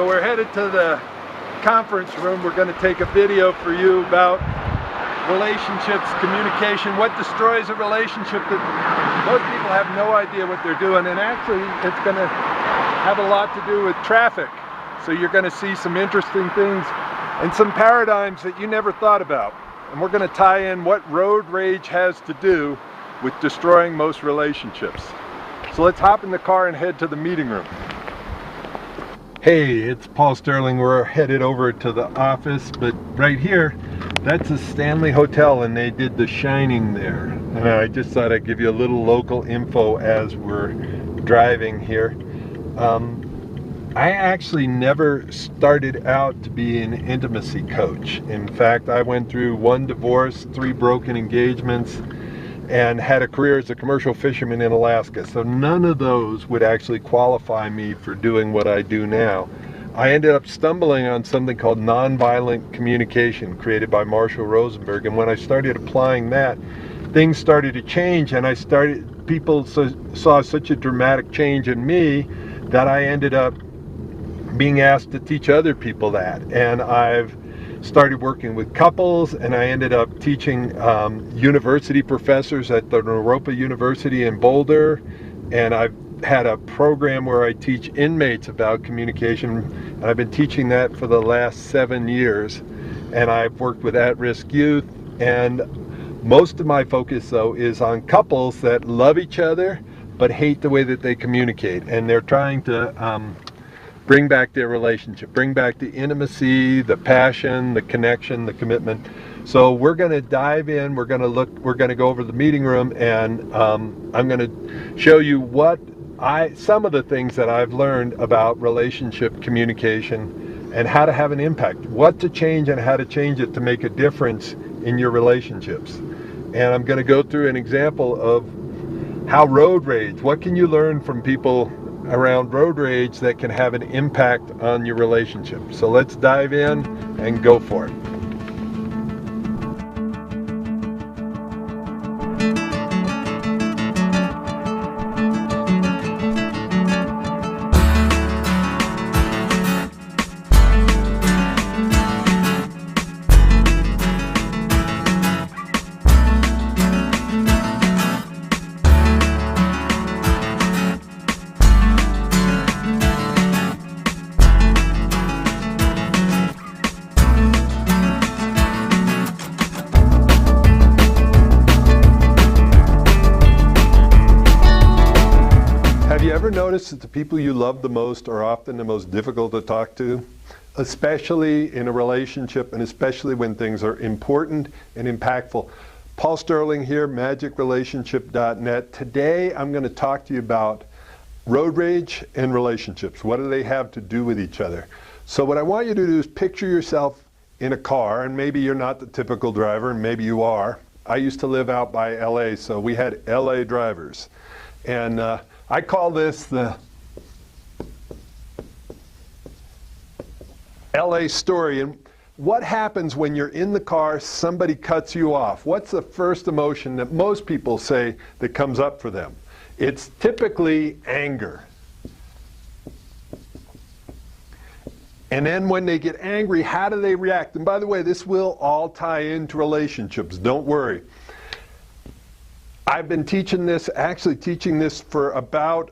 we're headed to the conference room. We're going to take a video for you about relationships, communication, what destroys a relationship that most people have no idea what they're doing. And actually, it's going to have a lot to do with traffic. So you're going to see some interesting things and some paradigms that you never thought about. And we're going to tie in what road rage has to do with destroying most relationships. So let's hop in the car and head to the meeting room. Hey, it's Paul Sterling. We're headed over to the office, but right here, that's a Stanley Hotel, and they did The Shining there. And I just thought I'd give you a little local info as we're driving here. I actually never started out to be an intimacy coach. In fact, I went through 1 divorce, 3 broken engagements, and had a career as a commercial fisherman in Alaska. So none of those would actually qualify me for doing what I do now. I ended up stumbling on something called nonviolent communication, created by Marshall Rosenberg, and when I started applying that, things started to change, and people saw such a dramatic change in me that I ended up being asked to teach other people that. And I've started working with couples, and I ended up teaching university professors at the Naropa University in Boulder, and I've had a program where I teach inmates about communication, and I've been teaching that for the last 7 years. And I've worked with at-risk youth, and most of my focus though is on couples that love each other but hate the way that they communicate, and they're trying to bring back their relationship, bring back the intimacy, the passion, the connection, the commitment. So we're going to dive in, we're going to go over the meeting room, and I'm going to show you some of the things that I've learned about relationship communication and how to have an impact, what to change and how to change it to make a difference in your relationships. And I'm going to go through an example of how road rage, what can you learn from people around road rage that can have an impact on your relationship. So let's dive in and go for it. Have you ever noticed that the people you love the most are often the most difficult to talk to? Especially in a relationship, and especially when things are important and impactful. Paul Sterling here, magicrelationship.net. Today I'm going to talk to you about road rage and relationships. What do they have to do with each other? So what I want you to do is picture yourself in a car, and maybe you're not the typical driver, and maybe you are. I used to live out by LA, so we had LA drivers. And I call this the LA story. And what happens when you're in the car, somebody cuts you off? What's the first emotion that most people say that comes up for them? It's typically anger. And then when they get angry, how do they react? And by the way, this will all tie into relationships, don't worry. I've been teaching this for about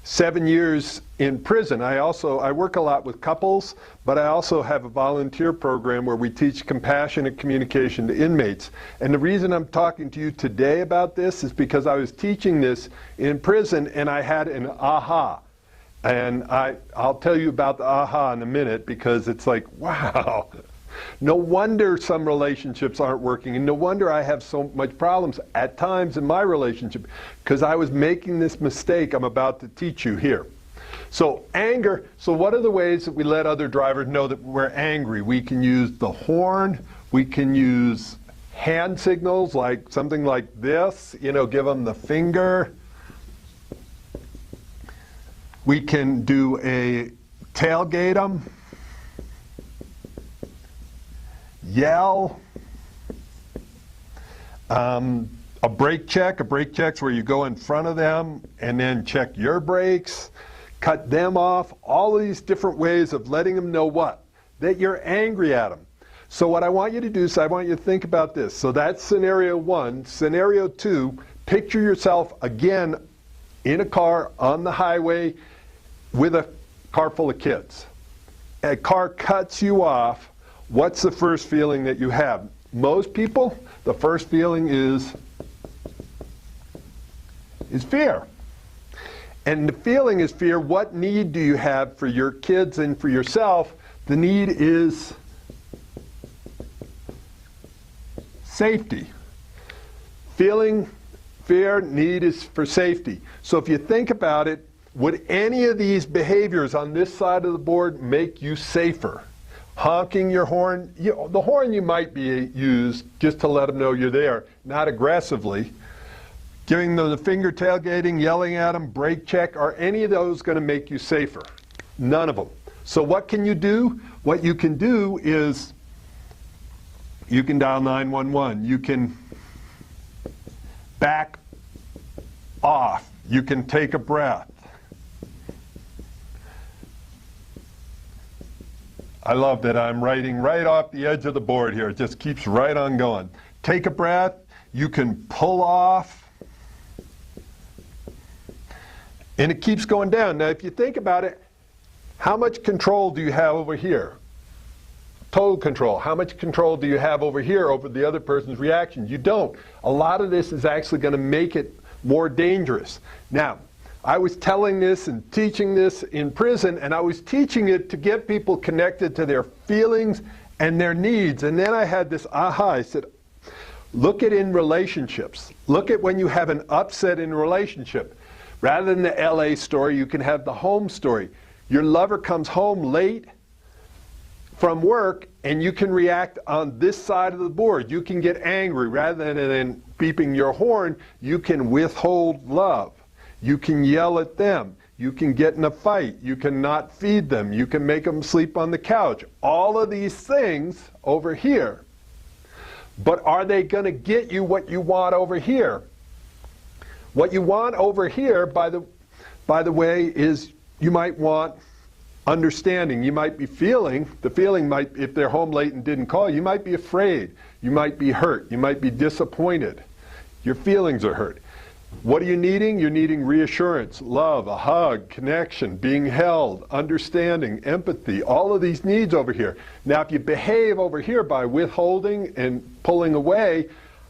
7 years in prison. I work a lot with couples, but I also have a volunteer program where we teach compassionate communication to inmates. And the reason I'm talking to you today about this is because I was teaching this in prison, and I had an aha. And I'll tell you about the aha in a minute, because it's like, wow. No wonder some relationships aren't working, and no wonder I have so much problems at times in my relationship, because I was making this mistake I'm about to teach you here. So anger, so what are the ways that we let other drivers know that we're angry? We can use the horn, we can use hand signals, like something like this, give them the finger. We can do a tailgate them. Yell. A brake check's where you go in front of them and then check your brakes. cut them off, all of these different ways of letting them know what? That you're angry at them. So what I want you to do is I want you to think about this. So that's scenario one. Scenario two, picture yourself again in a car on the highway with a car full of kids. A car cuts you off. What's the first feeling that you have? Most people, the first feeling is fear. And the feeling is fear. What need do you have for your kids and for yourself? The need is safety. Feeling fear, need is for safety. So if you think about it, would any of these behaviors on this side of the board make you safer? Honking your horn, the horn you might be used just to let them know you're there, not aggressively. Giving them the finger tailgating, yelling at them, brake check, are any of those going to make you safer? None of them. So what can you do? What you can do is you can dial 911. You can back off. You can take a breath. I love that I'm writing right off the edge of the board here. It just keeps right on going. Take a breath. You can pull off. And it keeps going down. Now, if you think about it, how much control do you have over here? Total control. How much control do you have over here over the other person's reaction? You don't. A lot of this is actually going to make it more dangerous. Now, I was telling this and teaching this in prison, and I was teaching it to get people connected to their feelings and their needs. And then I had this aha. I said, look at in relationships. Look at when you have an upset in a relationship. Rather than the LA story, you can have the home story. Your lover comes home late from work, and you can react on this side of the board. You can get angry. Rather than beeping your horn, you can withhold love. You can yell at them. You can get in a fight. You can not feed them. You can make them sleep on the couch. All of these things over here. But are they going to get you what you want over here? What you want over here, by the way, is you might want understanding. You might be feeling, the feeling might, if they're home late and didn't call, you might be afraid. You might be hurt. You might be disappointed. Your feelings are hurt. What are you needing? You're needing reassurance, love, a hug, connection, being held, understanding, empathy, all of these needs over here. Now, if you behave over here by withholding and pulling away,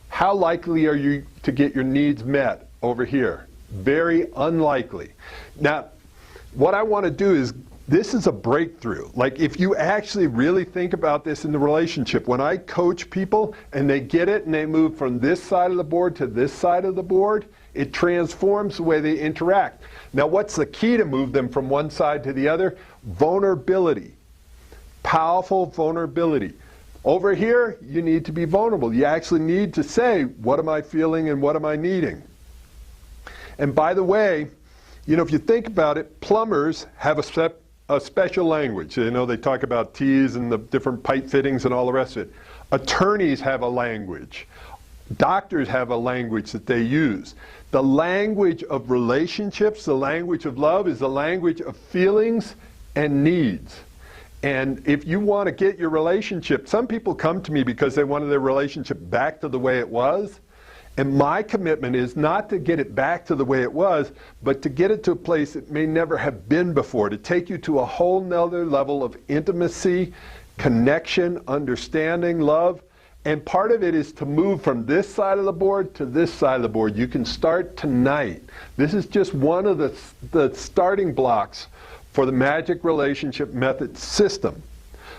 how likely are you to get your needs met over here? Very unlikely. Now, what I want to do is, this is a breakthrough. Like, if you actually really think about this in the relationship, when I coach people and they get it and they move from this side of the board to this side of the board, it transforms the way they interact. Now, what's the key to move them from one side to the other? Vulnerability. Powerful vulnerability. Over here, you need to be vulnerable. You actually need to say, what am I feeling and what am I needing? And by the way, you know, if you think about it, plumbers have a special language. You know, they talk about T's and the different pipe fittings and all the rest of it. Attorneys have a language. Doctors have a language that they use. The language of relationships, the language of love, is the language of feelings and needs. And if you want to get your relationship, some people come to me because they wanted their relationship back to the way it was. And my commitment is not to get it back to the way it was, but to get it to a place it may never have been before, to take you to a whole nother level of intimacy, connection, understanding, love. And part of it is to move from this side of the board to this side of the board. You can start tonight. This is just one of the starting blocks for the Magic Relationship Method system.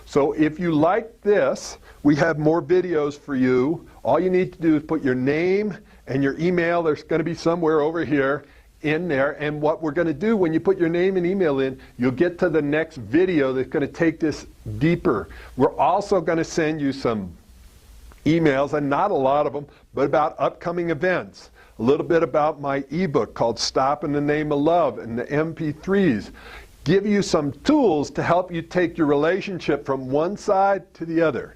So if you like this, we have more videos for you. All you need to do is put your name and your email. There's going to be somewhere over here in there. And what we're going to do when you put your name and email in, you'll get to the next video that's going to take this deeper. We're also going to send you some emails, and not a lot of them, but about upcoming events. A little bit about my ebook called Stop in the Name of Love, and the MP3s. Give you some tools to help you take your relationship from one side to the other.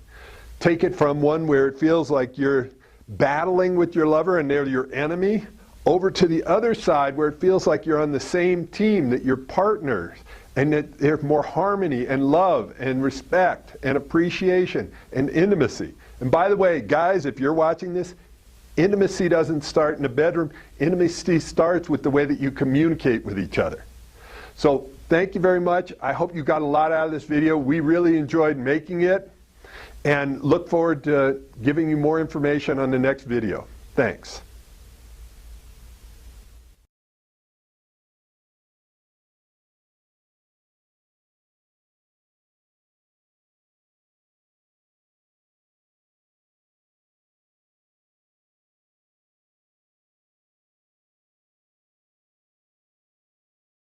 Take it from one where it feels like you're battling with your lover and they're your enemy, over to the other side where it feels like you're on the same team, that you're partners, and that there's more harmony and love and respect and appreciation and intimacy. And by the way, guys, if you're watching this, intimacy doesn't start in the bedroom. Intimacy starts with the way that you communicate with each other. So thank you very much. I hope you got a lot out of this video. We really enjoyed making it, and look forward to giving you more information on the next video. Thanks.